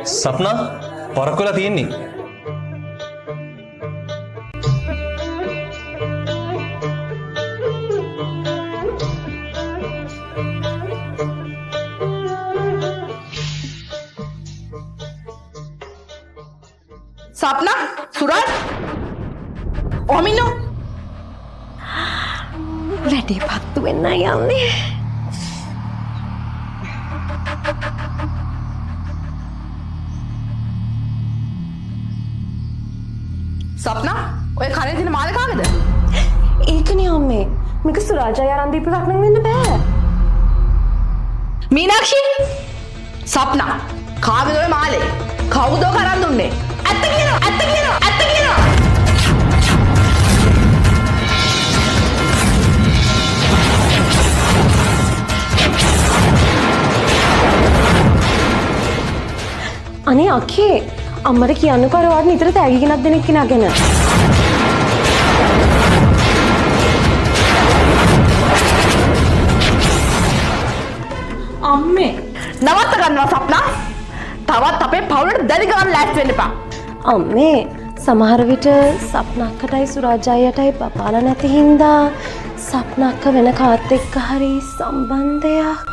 සප්නා පරක්ක වෙලා තියෙන්නේ. සප්නා සුරත් ඔමිනෝ වැඩේ පත්තු වෙන්න යන්නේ. සප්නා ඔය කනේ තියෙන මාළේ කාගේද? ඒකනේ අම්මේ. මේක සුරාජා ආරන් දීපු එකක් නම් වෙන්න බෑ. මීනාක්ෂි සප්නා කාගේද ඔය මාළේ? කවුද ඔය කරන් දුන්නේ? ඇත්ත කියනවා ඇත්ත කියනවා ඇත්ත කියනවා. අනේ අක්කේ අම්මට කියන්නකෝ අර වාට නිතර තෑගි ගෙනත් දෙනෙක් කෙනාගෙන. අම්මේ නවත්ත ගන්නවා සප්නා. තවත් අපේ පවුලට දැලි ගන්න ලෑස්ති වෙන්න එපා. අම්මේ සමහර විට සප්නක්කටයි සුරාජායටයි බපාලා නැති හින්දා සප්නක්ක වෙන කාත් එක්ක හරි සම්බන්ධයක්.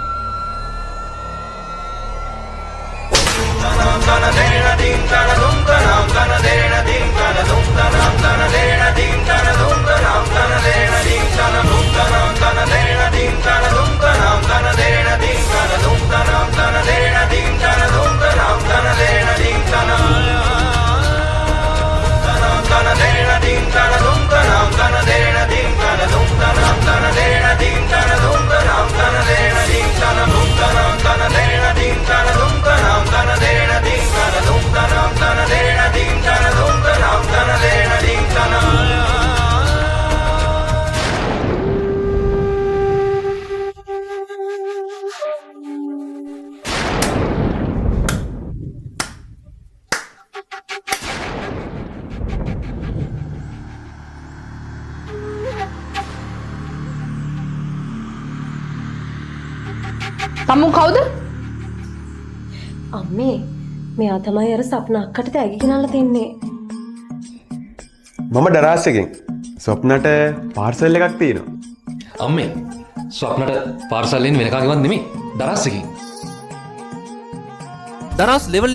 තමුන් කවුද? අම්මේ මෙයා තමයි අර සප්නක්කට තෑගි ගෙනල්ලා තින්නේ. මම ඩරාස් එකෙන් ස්වප්නට පාර්සල් එකක් තියෙනවා. අම්මේ ස්වප්නට පාර්සල් එන්නේ වෙන කාගේවත් නෙමෙයි දරස් එකකින්. දරස් ලෙවල්